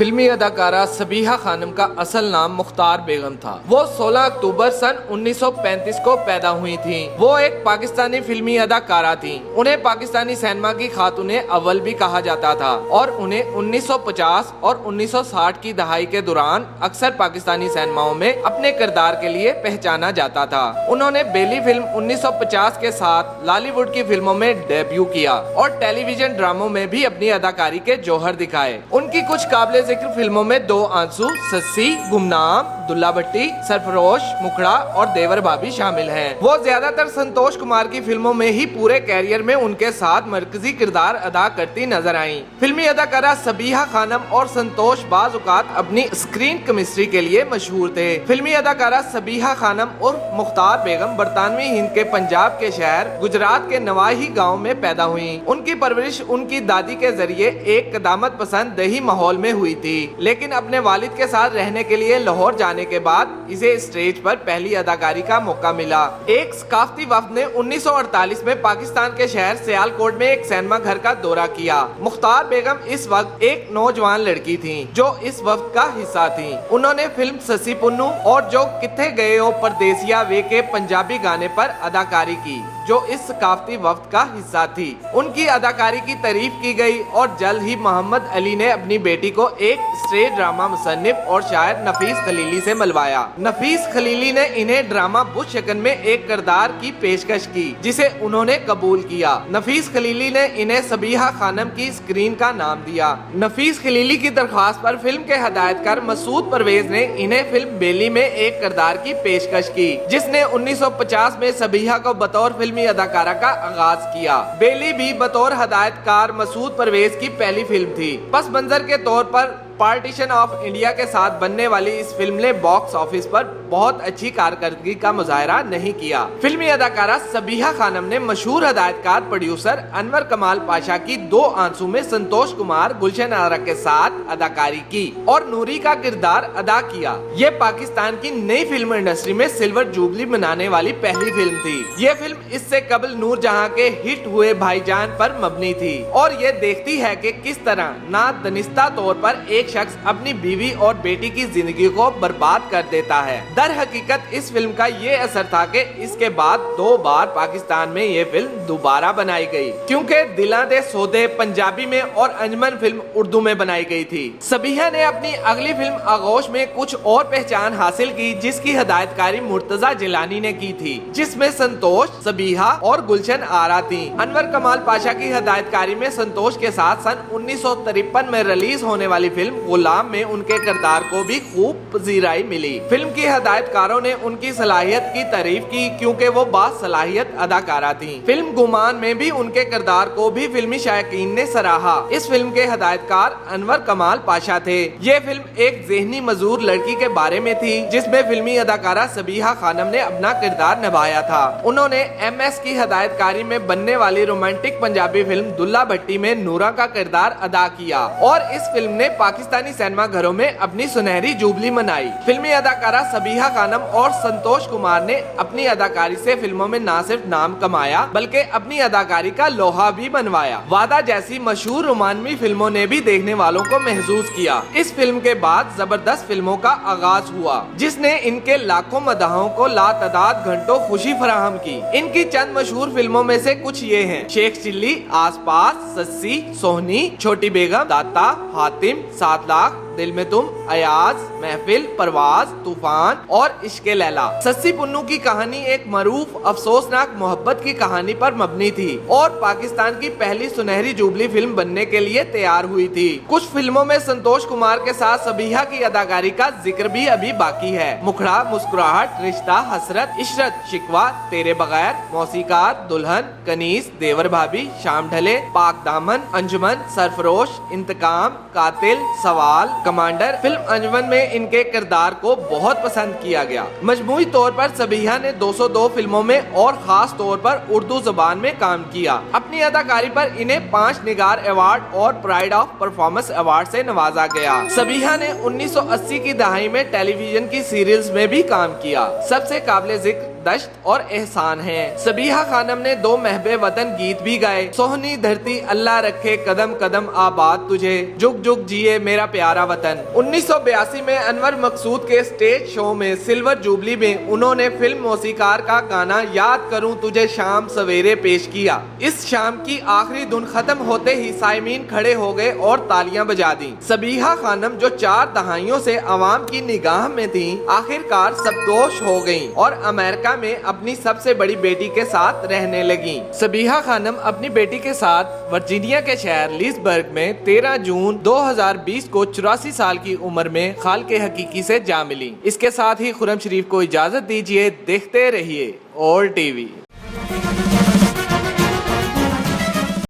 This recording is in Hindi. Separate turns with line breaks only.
फिल्मी अदाकारा सबीहा खानम का असल नाम मुख्तार बेगम था। वो 16 अक्टूबर सन 1935 को पैदा हुई थी। वो एक पाकिस्तानी फिल्मी अदाकारा थी। उन्हें पाकिस्तानी सिनेमा की खातूने अव्वल भी कहा जाता था और उन्हें 1950 और 1960 की दहाई के दौरान अक्सर पाकिस्तानी सिनेमाओं में अपने किरदार के लिए पहचाना जाता था। उन्होंने बेली फिल्म 1950 के साथ लॉलीवुड की फिल्मों में डेब्यू किया और टेलीविजन ड्रामों में भी अपनी अदाकारी के जौहर दिखाए। उनकी कुछ काबिले जिक्र फिल्मों में दो आंसू, सस्सी, गुमनाम, दुल्ला भट्टी, सरफरोश, मुखड़ा और देवर भाभी शामिल हैं। वो ज्यादातर संतोष कुमार की फिल्मों में ही पूरे कैरियर में उनके साथ मरकजी किरदार अदा करती नजर आईं। फिल्मी अदाकारा सबीहा खानम और संतोष बाज औकात अपनी स्क्रीन केमिस्ट्री के लिए मशहूर थे। फिल्मी अदाकारा सबीहा खानम और मुख्तार बेगम बरतानवी हिंद के पंजाब के शहर गुजरात के नवाही गाँव में पैदा हुई। उनकी परवरिश उनकी दादी के जरिए एक कदामत पसंद दही माहौल में हुई थी, लेकिन अपने वालिद के साथ रहने के लिए लाहौर जाने के बाद इसे स्टेज पर पहली अदाकारी का मौका मिला। एक सकाफती वफ्द ने 1948 में पाकिस्तान के शहर सियालकोट में एक सिनेमा घर का दौरा किया। मुख्तार बेगम इस वक्त एक नौजवान लड़की थी जो इस वफ्द का हिस्सा थी। उन्होंने फिल्म ससी पुन्नू और जो किथे गए हो परदेसिया वे के पंजाबी गाने पर अदाकारी की, जो इस सकाफती वफ्द का हिस्सा थी। उनकी अदाकारी की तारीफ की गई और जल्द ही मोहम्मद अली ने अपनी बेटी को एक स्टेज ड्रामा मुसन्निफ और शायर नफीस खलीली से मिलवाया। नफीस खलीली ने इन्हें ड्रामा बुशकन में एक किरदार की पेशकश की, जिसे उन्होंने कबूल किया। नफीस खलीली ने इन्हें सबीहा खानम की स्क्रीन का नाम दिया। नफीस खलीली की दरख्वास्त पर फिल्म के हदायतकार मसूद परवेज ने इन्हें फिल्म बेली में एक किरदार की पेशकश की, जिसने 1950 में सबीहा को बतौर फिल्मी अदाकारा का आगाज किया। बेली भी बतौर हदायतकार मसूद परवेज की पहली फिल्म थी। पस मंजर के तौर पर पार्टीशन ऑफ इंडिया के साथ बनने वाली इस फिल्म ने बॉक्स ऑफिस पर बहुत अच्छी कारकर्दगी का मुजाहरा नहीं किया। फिल्मी अदाकारा सबीहा खानम ने मशहूर हदायतकार प्रोड्यूसर अनवर कमाल पाशा की दो आंसू में संतोष कुमार, गुलशन आरा के साथ अदाकारी की और नूरी का किरदार अदा किया। ये पाकिस्तान की नई फिल्म इंडस्ट्री में सिल्वर जुबली मनाने वाली पहली फिल्म थी। ये फिल्म इससे कबल नूरजहां के हिट हुए भाईजान पर मबनी थी और ये देखती है कि किस तरह नादनिस्ता तौर पर एक शख्स अपनी बीवी और बेटी की जिंदगी को बर्बाद कर देता है। दर हकीकत इस फिल्म का ये असर था कि इसके बाद 2 बार पाकिस्तान में ये फिल्म दोबारा बनाई गई, क्योंकि दिला दे सौदे पंजाबी में और अंजमन फिल्म उर्दू में बनाई गई थी। सबीहा ने अपनी अगली फिल्म आगोश में कुछ और पहचान हासिल की, जिसकी हदायतकारी मुर्तजा जिलानी ने की थी, जिसमें संतोष, सबीहा और गुलशन आरा थी। अनवर कमाल पाशा की हदायतकारी में संतोष के साथ सन 1953 में रिलीज होने वाली फिल्म गुलाम में उनके किरदार को भी खूब पजीराई मिली। फिल्म की हदायतकारों ने उनकी सलाहियत की तारीफ की, क्योंकि वो बासलाहियत अदाकारा थी। फिल्म गुमान में भी उनके किरदार को भी फिल्मी शायकीन ने सराहा। इस फिल्म के हदायतकार अनवर कमाल पाशा थे। ये फिल्म एक ज़हनी मजूर लड़की के बारे में थी, जिसमें फिल्मी अदाकारा सबीहा खानम ने अपना किरदार निभाया था। उन्होंने MS की हदायतकारी में बनने वाली रोमांटिक पंजाबी फिल्म दुल्ला भट्टी में नूरा का किरदार अदा किया और इस फिल्म ने पाकिस्तानी सिनेमा घरों में अपनी सुनहरी जुबली मनाई। फिल्मी अदाकारा सबीहा खानम और संतोष कुमार ने अपनी अदाकारी से फिल्मों में न सिर्फ नाम कमाया, बल्कि अपनी अदाकारी का लोहा भी बनवाया। वादा जैसी मशहूर रोमानवी फिल्मों ने भी देखने वालों को महसूस किया। इस फिल्म के बाद जबरदस्त फिल्मों का आगाज हुआ, जिसने इनके लाखों मदाहों को लातादाद घंटों खुशी फराहम की। इनकी चंद मशहूर फिल्मों में से कुछ ये हैं: शेख चिल्ली, आसपास, सस्सी, सोहनी, छोटी बेगम, दाता, हातिम, 7 लाख, दिल में तुम, अयाज, महफिल, परवाज, तूफान और इश्के लैला। सस्सी पुन्नू की कहानी एक मरूफ अफसोसनाक मोहब्बत की कहानी पर मबनी थी और पाकिस्तान की पहली सुनहरी जुबली फिल्म बनने के लिए तैयार हुई थी। कुछ फिल्मों में संतोष कुमार के साथ सबीहा की अदाकारी का जिक्र भी अभी बाकी है। मुखड़ा, मुस्कुराहट, रिश्ता, हसरत, इशरत, शिकवा, तेरे बगैर, मौसीकार, दुल्हन, कनीस, देवर भाभी, शाम ढले, पाक दामन, अंजुमन, सरफरोश, इंतकाम, कातिल, सवाल, कमांडर। फिल्म अंजुमन में इनके किरदार को बहुत पसंद किया गया। मजमूई तौर पर सबीहा ने 202 फिल्मों में और खास तौर पर उर्दू जबान में काम किया। अपनी अदाकारी पर इन्हें 5 निगार अवार्ड और प्राइड ऑफ परफॉर्मेंस अवार्ड से नवाजा गया। सबीहा ने 1980 की दहाई में टेलीविजन की सीरियल्स में भी काम किया। सबसे काबिले जिक्र दश्त और एहसान हैं। सबीहा खानम ने 2 महबे वतन गीत भी गाए। सोहनी धरती अल्लाह रखे कदम कदम आबाद तुझे, जुग जुग जिए मेरा प्यारा वतन। 1982 में अनवर मकसूद के स्टेज शो में सिल्वर जुबली में उन्होंने फिल्म मौसीकार का गाना याद करूं तुझे शाम सवेरे पेश किया। इस शाम की आखिरी धुन खत्म होते ही साइमीन खड़े हो गए और तालियां बजा दी। सबीहा खानम जो 4 दहाइयों से अवाम की निगाह में थी, आखिरकार सबदोश हो गयी और अमेरिका में अपनी सबसे बड़ी बेटी के साथ रहने लगी। सबीहा खानम अपनी बेटी के साथ वर्जीनिया के शहर लीसबर्ग में 13 जून 2020 को 84 साल की उम्र में खाल के हकीकी से जा मिली। इसके साथ ही खुर्रम शरीफ को इजाजत दीजिए। देखते रहिए और टीवी।